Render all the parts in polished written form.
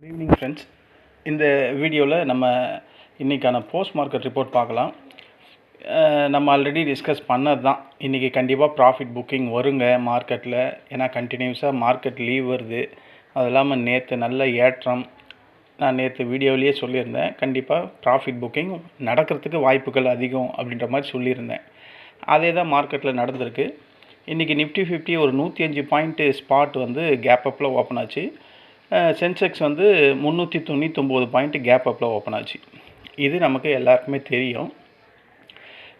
Good evening friends. இந்த வீடியோவில் நம்ம இன்றைக்கான போஸ்ட் மார்க்கெட் ரிப்போர்ட் பார்க்கலாம். நம்ம ஆல்ரெடி டிஸ்கஸ் பண்ணது தான். இன்றைக்கி கண்டிப்பாக ப்ராஃபிட் புக்கிங் வருங்க மார்க்கெட்டில். ஏன்னா கண்டினியூஸாக மார்க்கெட் லீவ் வருது. அது இல்லாமல் நேற்று நல்ல ஏற்றம். நான் நேற்று வீடியோவிலேயே சொல்லியிருந்தேன், கண்டிப்பாக ப்ராஃபிட் புக்கிங் நடக்கிறதுக்கு வாய்ப்புகள் அதிகம் அப்படின்ற மாதிரி சொல்லியிருந்தேன். அதே தான் மார்க்கெட்டில் நடந்திருக்கு. இன்றைக்கி நிஃப்டி 50 ஒரு 105 பாயிண்ட்டு ஸ்பாட் வந்து கேப் அப்பில் ஓப்பன் ஆச்சு. சென்செக்ஸ் வந்து 399 பாயிண்ட்டு கேப் அப்பில் ஓப்பன் ஆச்சு. இது நமக்கு எல்லாருக்குமே தெரியும்.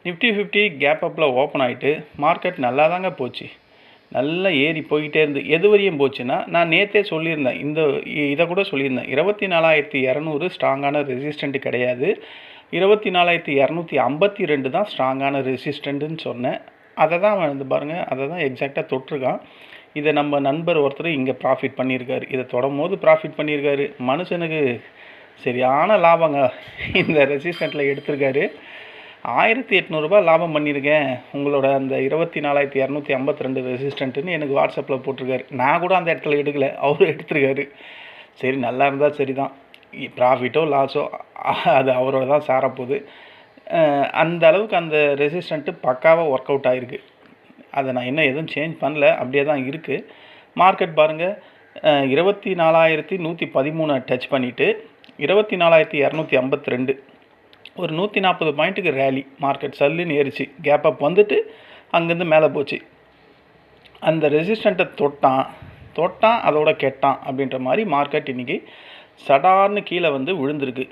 நிஃப்டி 50 கேப் அப்பில் ஓப்பன் ஆகிட்டு மார்க்கெட் நல்லா தாங்க போச்சு. நல்லா ஏறி போய்கிட்டே இருந்து எது வரையும் போச்சுன்னா, நான் நேற்றே சொல்லியிருந்தேன், இதை கூட சொல்லியிருந்தேன், 24,200 ஸ்ட்ராங்கான ரெசிஸ்டண்ட்டு கிடையாது, 24,252 தான் ஸ்ட்ராங்கான ரெசிஸ்டண்ட்டுன்னு சொன்னேன். அதை தான் வந்து பாருங்கள், அதை தான் எக்ஸாக்டாக தொட்டிருக்கான். இதை நம்ம நண்பர் ஒருத்தர் இங்கே ப்ராஃபிட் பண்ணியிருக்காரு. இதை தொடரும் போது ப்ராஃபிட் பண்ணியிருக்காரு. மனுஷனுக்கு சரியான லாபங்க. இந்த ரெசிஸ்டண்ட்டில் எடுத்திருக்காரு. 1,800 லாபம் பண்ணியிருக்கேன் உங்களோட அந்த 24,252 ரெசிஸ்டண்ட்டுன்னு எனக்கு வாட்ஸ்அப்பில் போட்டிருக்காரு. நான் கூட அந்த இடத்துல எடுக்கலை, அவரும் எடுத்திருக்காரு. சரி, நல்லா இருந்தால் சரி தான். ப்ராஃபிட்டோ லாஸோ அது அவரோட தான் சாரப்போகுது. அந்த அளவுக்கு அந்த ரெசிஸ்டண்ட்டு பக்காவாக ஒர்க் அவுட் ஆகிருக்கு. அதை நான் இன்னும் எதுவும் சேஞ்ச் பண்ணல, அப்படியே தான் இருக்குது. மார்க்கெட் பாருங்கள், 24,113 டச் பண்ணிவிட்டு 24,252 ஒரு 140 பாயிண்ட்டுக்கு ரேலி. மார்க்கெட் சல்லுன்னு ஏறிச்சு. கேப் அப் வந்துட்டு அங்கேருந்து மேலே போச்சு. அந்த ரெசிஸ்டண்ட்டை தொட்டான் அதோட கெட்டான் அப்படின்ற மாதிரி மார்க்கெட் இன்றைக்கி சடார்னு கீழே வந்து விழுந்திருக்கு.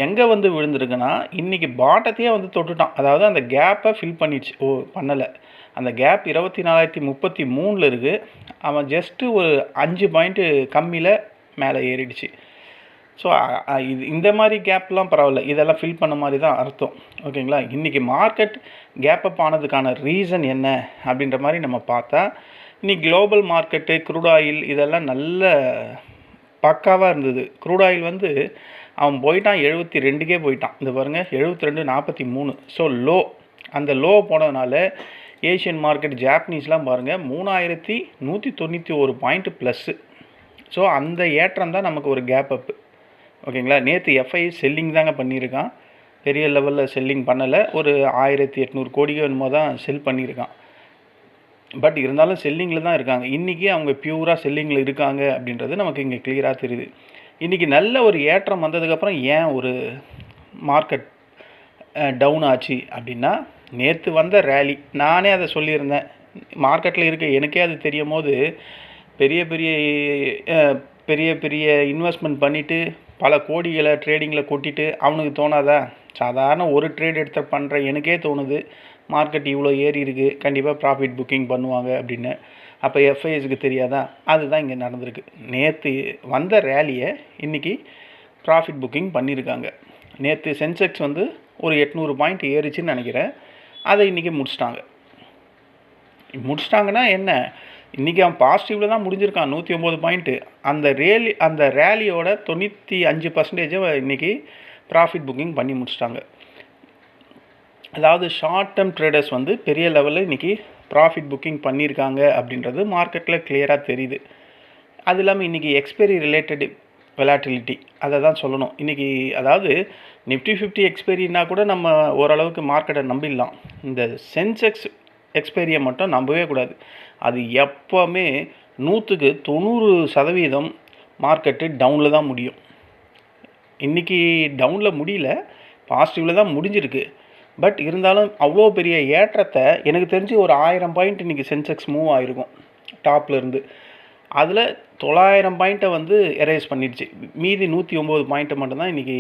எங்கே வந்து விழுந்திருக்குன்னா, இன்றைக்கி பாட்டத்தையே வந்து தொட்டுட்டான். அதாவது அந்த கேப்பை ஃபில் பண்ணிடுச்சு. பண்ணலை. அந்த கேப் 24,033 இருக்குது. அவன் ஜஸ்ட்டு ஒரு 5 பாயிண்ட்டு கம்மியில் மேலே ஏறிடுச்சு. ஸோ இது இந்த மாதிரி கேப்லாம் பரவாயில்ல, இதெல்லாம் ஃபில் பண்ண மாதிரி தான் அர்த்தம். ஓகேங்களா? இன்றைக்கி மார்க்கெட் கேப் அப் ஆனதுக்கான ரீசன் என்ன அப்படின்ற மாதிரி நம்ம பார்த்தா, இன்றைக்கி குளோபல் மார்க்கெட்டு, க்ரூட் ஆயில் இதெல்லாம் நல்ல பக்காவாக இருந்தது. க்ரூட் ஆயில் வந்து அவன் போயிட்டான் 72க்கே போயிட்டான். இந்த பாருங்கள், 72.43. ஸோ லோ, அந்த லோ போனதுனால ஏஷியன் மார்க்கெட் ஜாப்பனீஸ்லாம் பாருங்கள் 3,191 பாயிண்ட்டு ப்ளஸ்ஸு. ஸோ அந்த ஏற்றம் தான் நமக்கு ஒரு கேப் அப்பு. ஓகேங்களா? நேற்று எஃப்ஐ செல்லிங் தாங்க பண்ணியிருக்கான். பெரிய லெவலில் செல்லிங் பண்ணலை. ஒரு 1,800 கோடிக்கு என்னமோ தான் செல் பண்ணியிருக்கான். பட் இருந்தாலும் செல்லிங்கில் தான் இருக்காங்க. இன்றைக்கி அவங்க பியூராக செல்லிங்கில் இருக்காங்க அப்படின்றது நமக்கு இங்கே கிளியராக தெரியுது. இன்றைக்கி நல்ல ஒரு ஏற்றம் வந்ததுக்கப்புறம் ஏன் ஒரு மார்க்கெட் டவுன் ஆச்சு அப்படின்னா, நேற்று வந்த ரேலி. நானே அதை சொல்லியிருந்தேன். மார்க்கெட்டில் இருக்க எனக்கே அது தெரியும் போது, பெரிய பெரிய இன்வெஸ்ட்மெண்ட் பண்ணிவிட்டு பல கோடிகளை ட்ரேடிங்கில் கொட்டிட்டு அவனுக்கு தோணாதா? சாதாரண ஒரு ட்ரேட் எடுத்து பண்ணுற எனக்கே தோணுது, மார்க்கெட் இவ்வளோ ஏறி இருக்குது, கண்டிப்பாக ப்ராஃபிட் புக்கிங் பண்ணுவாங்க அப்படின்னு. அப்போ எஃப்ஐஎஸ்க்கு தெரியாதா? அதுதான் இங்கே நடந்திருக்கு. நேற்று வந்த ரேலியை இன்றைக்கி ப்ராஃபிட் புக்கிங் பண்ணியிருக்காங்க. நேற்று சென்செக்ஸ் வந்து ஒரு 800 பாயிண்ட் ஏறிச்சுன்னு நினைக்கிறேன். அதை இன்றைக்கி முடிச்சிட்டாங்கன்னா என்ன, இன்றைக்கி அவன் பாசிட்டிவில் தான் முடிஞ்சிருக்கான் 109 பாயிண்ட்டு. அந்த ரேலியோட 95% இன்றைக்கி ப்ராஃபிட் புக்கிங் பண்ணி முடிச்சிட்டாங்க. அதாவது ஷார்ட் டேர்ம் ட்ரேடர்ஸ் வந்து பெரிய லெவலில் இன்றைக்கி ப்ராஃபிட் புக்கிங் பண்ணியிருக்காங்க அப்படின்றது மார்க்கெட்டில் கிளியராக தெரியுது. அது இல்லாமல் இன்றைக்கி எக்ஸ்பைரி ரிலேட்டட் வெலாட்டிலிட்டி, அதை தான் சொல்லணும். இன்றைக்கி அதாவது நிஃப்டி 50 எக்ஸ்பைரினா கூட நம்ம ஓரளவுக்கு மார்க்கெட்டை நம்பிடலாம். இந்த சென்செக்ஸ் எக்ஸ்பைரியை மட்டும் நம்பவே கூடாது. அது எப்போவுமே 100% மார்க்கெட்டு டவுனில் தான் முடியும். இன்றைக்கி டவுனில் முடியல, பாசிட்டிவில் தான் முடிஞ்சிருக்கு. பட் இருந்தாலும் அவ்வளோ பெரிய ஏற்றத்தை எனக்கு தெரிஞ்சு ஒரு 1000 பாயிண்ட் இன்றைக்கி சென்செக்ஸ் மூவ் ஆகிருக்கும் டாப்லேருந்து. அதில் 900 பாயிண்ட்டை வந்து எரேஸ் பண்ணிடுச்சு. மீதி 109 பாயிண்ட்டை மட்டும்தான் இன்றைக்கி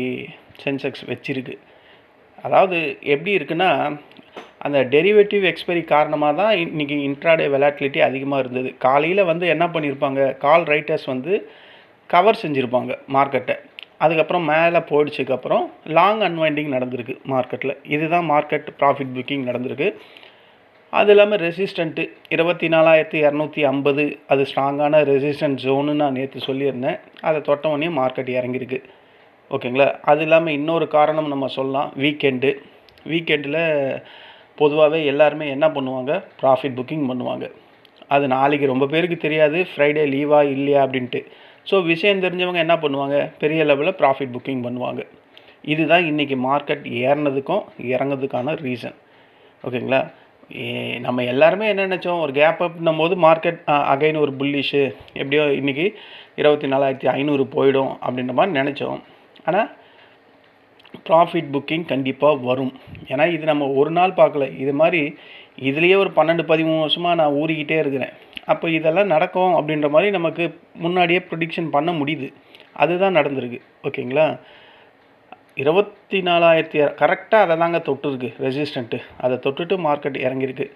சென்செக்ஸ் வச்சிருக்கு. அதாவது எப்படி இருக்குன்னா, அந்த டெரிவேட்டிவ் எக்ஸ்பைரி காரணமாக தான் இன்றைக்கி இன்ட்ராடே வெலாட்டிலிட்டி அதிகமாக இருந்தது. காலையில் வந்து என்ன பண்ணியிருப்பாங்க, கால் ரைட்டர்ஸ் வந்து கவர் செஞ்சுருப்பாங்க மார்க்கெட்டை. அதுக்கப்புறம் மேலே போயிடுச்சுக்கப்புறம் லாங் அன்வைண்டிங் நடந்திருக்கு மார்க்கெட்டில். இதுதான் மார்க்கெட் ப்ராஃபிட் புக்கிங் நடந்திருக்கு. அது இல்லாமல் ரெசிஸ்டண்ட்டு 24,250 அது ஸ்ட்ராங்கான ரெசிஸ்டன்ட் ஜோனு நான் நேற்று சொல்லியிருந்தேன். அதை தொட்டவொடனே மார்க்கெட் இறங்கியிருக்கு. ஓகேங்களா? அது இல்லாமல் இன்னொரு காரணம் நம்ம சொல்லலாம், வீக்கெண்டில் பொதுவாகவே எல்லாருமே என்ன பண்ணுவாங்க, ப்ராஃபிட் புக்கிங் பண்ணுவாங்க. அது நாளைக்கு ரொம்ப பேருக்கு தெரியாது ஃப்ரைடே லீவா இல்லையா அப்படின்ட்டு. ஸோ விஷயம் தெரிஞ்சவங்க என்ன பண்ணுவாங்க, பெரிய லெவலில் ப்ராஃபிட் புக்கிங் பண்ணுவாங்க. இதுதான் இன்றைக்கி மார்க்கெட் ஏறினதுக்கும் இறங்குறதுக்கான ரீசன். ஓகேங்களா? நம்ம எல்லாருமே என்ன நினச்சோம், ஒரு கேப் அப்னும் போது மார்க்கெட் அகைன் ஒரு புல்லிஷு, எப்படியோ இன்றைக்கி 24,500 போயிடும் அப்படின்ற மாதிரி நினச்சோம். ஆனால் ப்ராஃபிட் புக்கிங் கண்டிப்பாக வரும். ஏன்னா இது நம்ம ஒரு நாள் பார்க்கல, இது மாதிரி இதுலேயே ஒரு 12-13 வருஷமாக நான் ஊறிக்கிட்டே இருக்கிறேன். அப்போ இதெல்லாம் நடக்கும் அப்படின்ற மாதிரி நமக்கு முன்னாடியே ப்ரிடிக்ஷன் பண்ண முடியுது. அதுதான் நடந்திருக்கு. ஓகேங்களா? 24,000 கரெக்டாக அதை தாங்க தொட்டுருக்கு ரெசிஸ்டண்ட்டு. அதை தொட்டுட்டு மார்க்கெட் இறங்கியிருக்கு.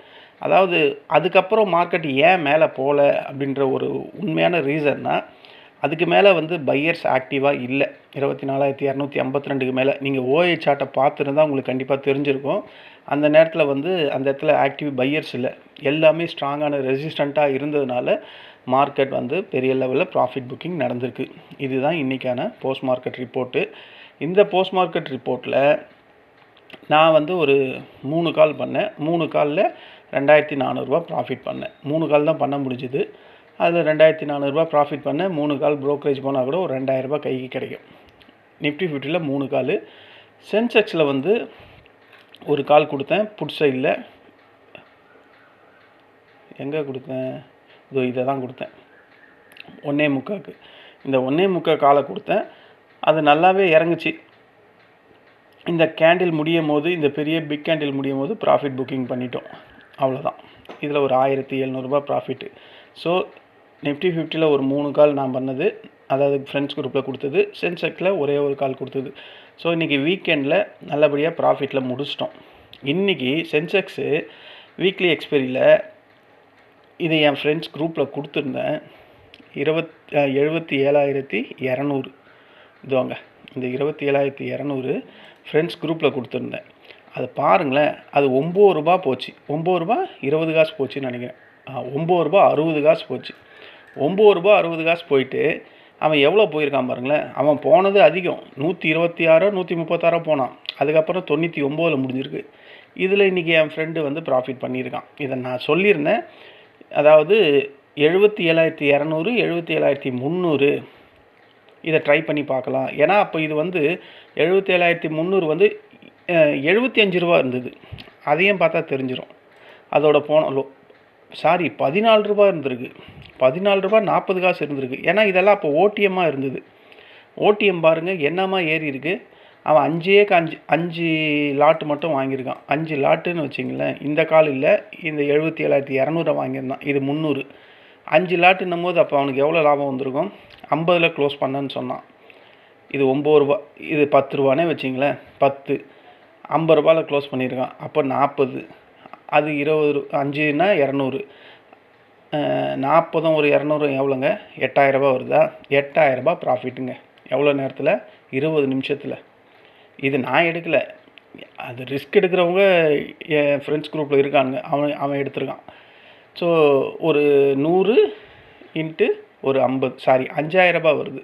அதாவது அதுக்கப்புறம் மார்க்கெட் ஏன் மேலே போகல அப்படின்ற ஒரு உண்மையான ரீசன்னா, அதுக்கு மேலே வந்து பையர்ஸ் ஆக்டிவாக இல்லை. 24,252க்கு மேலே நீங்கள் ஓஏ சார்ட்டை பார்த்துருந்தா உங்களுக்கு கண்டிப்பாக தெரிஞ்சிருக்கும். அந்த நேரத்தில் வந்து அந்த இடத்துல ஆக்டிவ் பையர்ஸ் இல்லை, எல்லாமே ஸ்ட்ராங்கான ரெசிஸ்டண்ட்டாக இருந்ததுனால மார்க்கெட் வந்து பெரிய லெவலில் ப்ராஃபிட் புக்கிங் நடந்திருக்கு. இதுதான் இன்றைக்கான போஸ்ட் மார்க்கெட் ரிப்போர்ட்டு. இந்த போஸ்ட் மார்க்கெட் ரிப்போர்ட்டில் நான் வந்து ஒரு 3 கால் பண்ணேன். 3 காலில் 2,400 ப்ராஃபிட் பண்ணேன். 3 கால் தான் பண்ண முடிஞ்சுது. அதில் 2,400 ப்ராஃபிட் பண்ணேன். 3 கால் ப்ரோக்கரேஜ் போனால் கூட ஒரு 2,000 கைக்கு கிடைக்கும். நிஃப்டி 50ல் 3 கால். சென்செக்ஸில் வந்து ஒரு கால் கொடுத்தேன் புட் சைடில். எங்கே கொடுத்தேன், இதோ இதை தான் கொடுத்தேன் 1.25க்கு. இந்த 1.25 காலை கொடுத்தேன். அது நல்லாவே இறங்குச்சு. இந்த கேண்டில் முடியும் போது, இந்த பெரிய பிக் கேண்டில் முடியும் போது ப்ராஃபிட் புக்கிங் பண்ணிட்டோம். அவ்வளோதான். இதில் ஒரு 1,700 ப்ராஃபிட்டு. ஸோ நிஃப்டி 50ல் ஒரு 3 கால் நான் பண்ணது, அதாவது ஃப்ரெண்ட்ஸ் குரூப்பில் கொடுத்தது. சென்செக்ஸில் ஒரே ஒரு கால் கொடுத்தது. ஸோ இன்றைக்கி வீக்கெண்டில் நல்லபடியாக ப்ராஃபிட்டில் முடிச்சிட்டோம். இன்றைக்கி சென்செக்ஸு வீக்லி எக்ஸ்பெரியில் இது என் ஃப்ரெண்ட்ஸ் குரூப்பில் கொடுத்துருந்தேன். 77,200 இதுவாங்க. இந்த 27,200 ஃப்ரெண்ட்ஸ் குரூப்பில் கொடுத்துருந்தேன். அதை பாருங்களேன், அது 9 ரூபா போச்சு. 9 ரூபா 20 காசு போச்சுன்னு நினைக்கிறேன். 9 ரூபா 60 காசு போச்சு. 9 ரூபா 60 காசு போயிட்டு அவன் எவ்வளோ போயிருக்கான் பாருங்களேன். அவன் போனது அதிகம், 126 136 போனான். அதுக்கப்புறம் 99ல் முடிஞ்சிருக்கு. இதில் இன்றைக்கி என் ஃப்ரெண்டு வந்து ப்ராஃபிட் பண்ணியிருக்கான். இதை நான் சொல்லியிருந்தேன். அதாவது 77,200 77,300 இதை ட்ரை பண்ணி பார்க்கலாம். ஏன்னா அப்போ இது வந்து 77,300 வந்து 75 ரூபா இருந்தது. அதையும் பார்த்தா தெரிஞ்சிடும். அதோட போன 14 ரூபா இருந்திருக்கு. 14 ரூபா 40 காசு இருந்திருக்கு. ஏன்னா இதெல்லாம் அப்போ ஓடிஎம்மாக இருந்தது. ஓடிஎம் பாருங்கள் என்னமா ஏறி இருக்குது. அவன் 5 லாட்டு மட்டும் வாங்கியிருக்கான். 5 லாட்டுன்னு வச்சிங்களேன். இந்த கால் இல்லை, இந்த 77,200 வாங்கியிருந்தான். இது 300. 5 லாட்டுன்னும் போது அப்போ அவனுக்கு எவ்வளோ லாபம் வந்திருக்கும். 50ல் க்ளோஸ் பண்ணேன்னு சொன்னான். இது 9 ரூபா, இது 10 ரூபானே வச்சிங்களேன். 10 50 ரூபாயில் க்ளோஸ் பண்ணியிருக்கான். அப்போ 40, அது 20, 5ன்னா 200, 40 ஒரு 200 எவ்வளோங்க, 8,000 ரூபா வருதா. 8,000 ரூபா ப்ராஃபிட்டுங்க. எவ்வளோ நேரத்தில், 20 நிமிஷத்தில். இது நான் எடுக்கலை, அது ரிஸ்க் எடுக்கிறவங்க என் ஃப்ரெண்ட்ஸ் குரூப்பில் இருக்கானுங்க. அவன் எடுத்துருக்கான். ஸோ ஒரு 100 இன்ட்டு ஒரு 50 5,000 ரூபா வருது.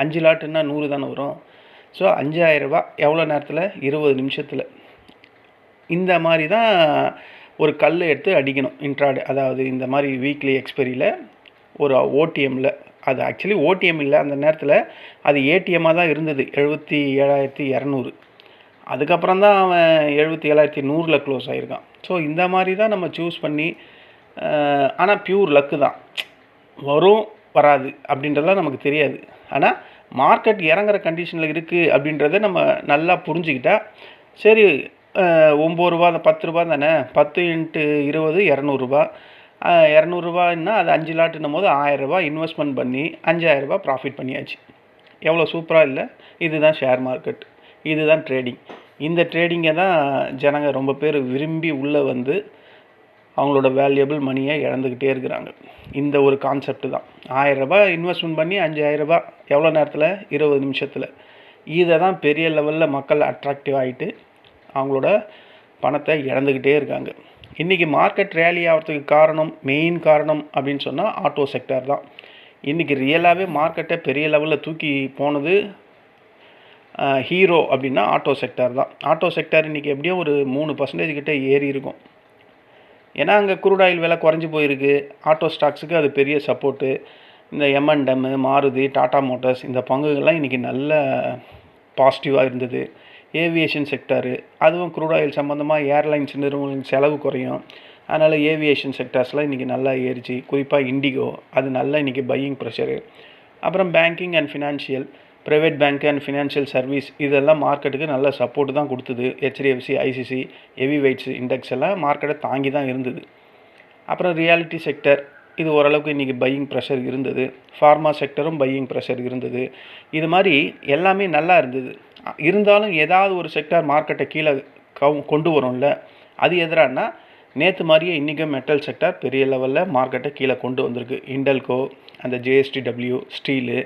5 லாட்டுன்னா 100 தானே வரும். ஸோ 5,000 ரூபா எவ்வளோ நேரத்தில், 20 நிமிஷத்தில். இந்த மாதிரி தான் ஒரு கல் எடுத்து அடிக்கணும் இன்ட்ராடே. அதாவது இந்த மாதிரி வீக்லி எக்ஸ்பெரியில் ஒரு ஓடிஎம்மில், அது ஆக்சுவலி ஓடிஎம் இல்லை அந்த நேரத்தில், அது ஏடிஎம்மாக தான் இருந்தது. 77,200. அதுக்கப்புறம் தான் அவன் 77,100ல் க்ளோஸ் ஆகிருக்கான். ஸோ இந்த மாதிரி தான் நம்ம சூஸ் பண்ணி, ஆனால் பியூர் லக்கு தான். வரும் வராது அப்படின்றதெல்லாம் நமக்கு தெரியாது. ஆனால் மார்க்கெட் இறங்குற கண்டிஷனில் இருக்குது அப்படின்றத நம்ம நல்லா புரிஞ்சுக்கிட்டா சரி. 9 ரூபா, 10 ரூபா தானே, 10 × 20 200 200 அது 5 லாட்டுன்னும் போது 1,000 ரூபா இன்வெஸ்ட்மெண்ட் பண்ணி 5,000 ரூபா ப்ராஃபிட் பண்ணியாச்சு. எவ்வளோ சூப்பராக இல்லை. இதுதான் ஷேர் மார்க்கெட், இதுதான் ட்ரேடிங். இந்த ட்ரேடிங்கை தான் ஜனங்க ரொம்ப பேர் விரும்பி உள்ளே வந்து அவங்களோட வேல்யூபிள் மணியை இழந்துக்கிட்டே இருக்கிறாங்க. இந்த ஒரு கான்செப்ட் தான். 1,000 ரூபா இன்வெஸ்ட்மெண்ட் பண்ணி 5,000 ரூபா எவ்வளோ நேரத்தில், 20 நிமிஷத்தில். இதை தான் பெரிய லெவலில் மக்கள் அட்ராக்டிவ் ஆகிட்டு அவங்களோட பணத்தை இழந்துக்கிட்டே இருக்காங்க. இன்றைக்கி மார்க்கெட் ரேலி ஆகிறதுக்கு காரணம், மெயின் காரணம் அப்படின்னு சொன்னால் ஆட்டோ செக்டார் தான். இன்றைக்கி ரியலாகவே மார்க்கெட்டை பெரிய லெவலில் தூக்கி போனது ஹீரோ அப்படின்னா ஆட்டோ செக்டார் தான். ஆட்டோ செக்டார் இன்றைக்கி எப்படியும் ஒரு 3% கிட்டே ஏறி இருக்கும். ஏன்னா அங்கே குரூட் ஆயில் விலை குறைஞ்சி போயிருக்கு. ஆட்டோ ஸ்டாக்ஸுக்கு அது பெரிய சப்போர்ட்டு. இந்த M&M, மாருதி, டாடா மோட்டார்ஸ் இந்த பங்குகள்லாம் இன்றைக்கி நல்ல பாசிட்டிவாக இருந்தது. ஏவியேஷன் செக்டாரு, அதுவும் க்ரூட் ஆயில் சம்மந்தமாக ஏர்லைன்ஸ் நிறுவனங்களுக்கு செலவு குறையும். அதனால் ஏவியேஷன் செக்டார்ஸ்லாம் இன்றைக்கி நல்லா ஏறிச்சு. குறிப்பாக இண்டிகோ அது நல்லா இன்றைக்கி பையிங் ப்ரெஷரு. அப்புறம் banking and financial, private bank and financial service இதெல்லாம் மார்க்கெட்டுக்கு நல்ல சப்போர்ட் தான் கொடுத்தது. HDFC, ICC, heavy weights index எல்லாம் மார்க்கெட்டை தாங்கி தான் இருந்தது. அப்புறம் ரியாலிட்டி செக்டர் இது ஓரளவுக்கு இன்றைக்கி பையிங் ப்ரெஷர் இருந்தது. ஃபார்மா செக்டரும் பையிங் ப்ரெஷர் இருந்தது. இது மாதிரி எல்லாமே நல்லா இருந்தது. இருந்தாலும் ஏதாவது ஒரு செக்டார் மார்க்கெட்டை கீழே கொண்டு வரும்ல, அது எதிரானா நேற்று மாதிரியே இன்றைக்கும் மெட்டல் செக்டார் பெரிய லெவலில் மார்க்கெட்டை கீழே கொண்டு வந்திருக்கு. இண்டல்கோ, அந்த JSTW ஸ்டீலு,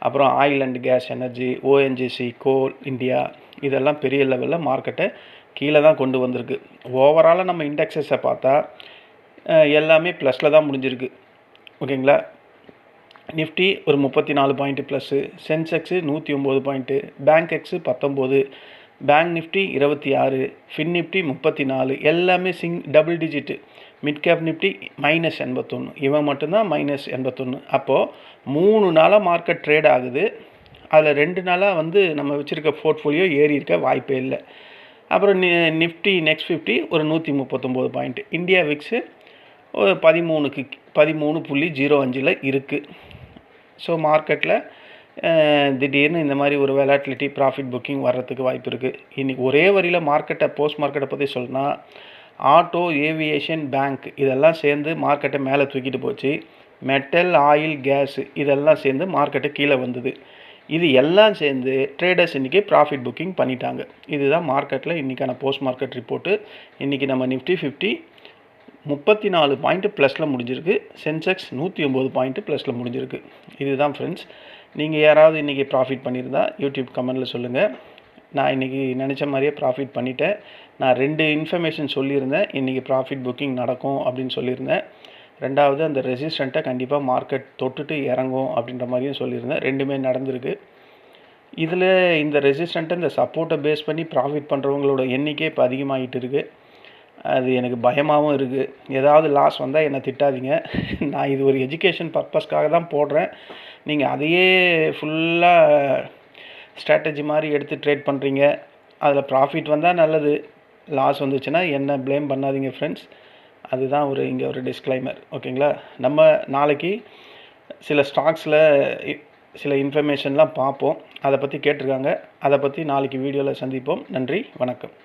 அப்புறம் oil and gas energy, ONGC, Coal India இதெல்லாம் பெரிய லெவலில் மார்க்கெட்டை கீழே தான் கொண்டு வந்திருக்கு. ஓவராலாக நம்ம இண்டெக்ஸஸை பார்த்தா எல்லாமே ப்ளஸில் தான் முடிஞ்சிருக்கு. ஓகேங்களா? நிஃப்டி ஒரு 34 point plus, Sensex 109 point, bank x 19, bank Nifty 26, fin Nifty 34, எல்லாமே double digit. Mid cap Nifty -81, இவன் மட்டும்தான் -81. அப்போது 3 நாளாக மார்க்கெட் ட்ரேட் ஆகுது. அதில் 2 நாளாக நம்ம வச்சுருக்க போர்ட்ஃபோலியோ ஏறி இருக்க வாய்ப்பே இல்லை. அப்புறம் நிஃப்டி நெக்ஸ்ட் 50 ஒரு 139 பாயிண்ட்டு. இந்தியா விக்ஸு ஒரு 13.05 இருக்குது. ஸோ மார்க்கெட்டில் திடீர்னு இந்த மாதிரி ஒரு வெலாட்டிலிட்டி ப்ராஃபிட் புக்கிங் வர்றதுக்கு வாய்ப்பு இருக்குது. இன்றைக்கி ஒரே வரியில் மார்க்கெட்டை போஸ்ட் மார்க்கெட்டை பற்றி சொல்லணும்னா ஆட்டோ, ஏவியேஷன், பேங்க் இதெல்லாம் சேர்ந்து மார்க்கெட்டை மேலே தூக்கிட்டு போச்சு. மெட்டல், ஆயில், கேஸு இதெல்லாம் சேர்ந்து மார்க்கெட்டை கீழே வந்தது. இது எல்லாம் சேர்ந்து ட்ரேடர்ஸ் இன்றைக்கி ப்ராஃபிட் புக்கிங் பண்ணிட்டாங்க. இதுதான் மார்க்கெட்டில் இன்றைக்கான போஸ்ட் மார்க்கெட் ரிப்போர்ட்டு. இன்றைக்கி நம்ம நிஃப்டி 50 34 பாயிண்ட்டு ப்ளஸில் முடிஞ்சிருக்கு. சென்செக்ஸ் 109 பாயிண்ட்டு ப்ளஸில் முடிஞ்சிருக்கு. இதுதான் ஃப்ரெண்ட்ஸ். நீங்கள் யாராவது இன்றைக்கி ப்ராஃபிட் பண்ணியிருந்தா யூடியூப் கமெண்டில் சொல்லுங்கள். நான் இன்றைக்கி நினச்ச மாதிரியே ப்ராஃபிட் பண்ணிட்டேன். நான் 2 இன்ஃபர்மேஷன் சொல்லியிருந்தேன். இன்றைக்கி ப்ராஃபிட் புக்கிங் நடக்கும் அப்படின்னு சொல்லியிருந்தேன். ரெண்டாவது அந்த ரெசிஸ்டண்ட்டை கண்டிப்பாக மார்க்கெட் தொட்டுட்டு இறங்கும் அப்படின்ற மாதிரியும் சொல்லியிருந்தேன். 2மே நடந்திருக்கு. இதில் இந்த ரெசிஸ்டண்ட்டை இந்த சப்போர்ட்டை பேஸ் பண்ணி ப்ராஃபிட் பண்ணுறவங்களோட எண்ணிக்கை இப்போ அதிகமாகிட்டு இருக்குது. அது எனக்கு பயமாகவும் இருக்குது. ஏதாவது லாஸ் வந்தால் என்னை திட்டாதீங்க. நான் இது ஒரு எஜுகேஷன் பர்பஸ்க்காக தான் போடுறேன். நீங்கள் அதையே ஃபுல்லாக ஸ்ட்ராட்டஜி மாதிரி எடுத்து ட்ரேட் பண்ணுறீங்க. அதில் ப்ராஃபிட் வந்தால் நல்லது, லாஸ் வந்துச்சுன்னா என்ன ப்ளேம் பண்ணாதீங்க ஃப்ரெண்ட்ஸ். அதுதான் இங்கே ஒரு டிஸ்க்ளைமர். ஓகேங்களா? நம்ம நாளைக்கு சில ஸ்டாக்ஸில் சில இன்ஃபர்மேஷன்லாம் பார்ப்போம். அதை பற்றி கேட்டிருக்காங்க. அதை பற்றி நாளைக்கு வீடியோவில் சந்திப்போம். நன்றி, வணக்கம்.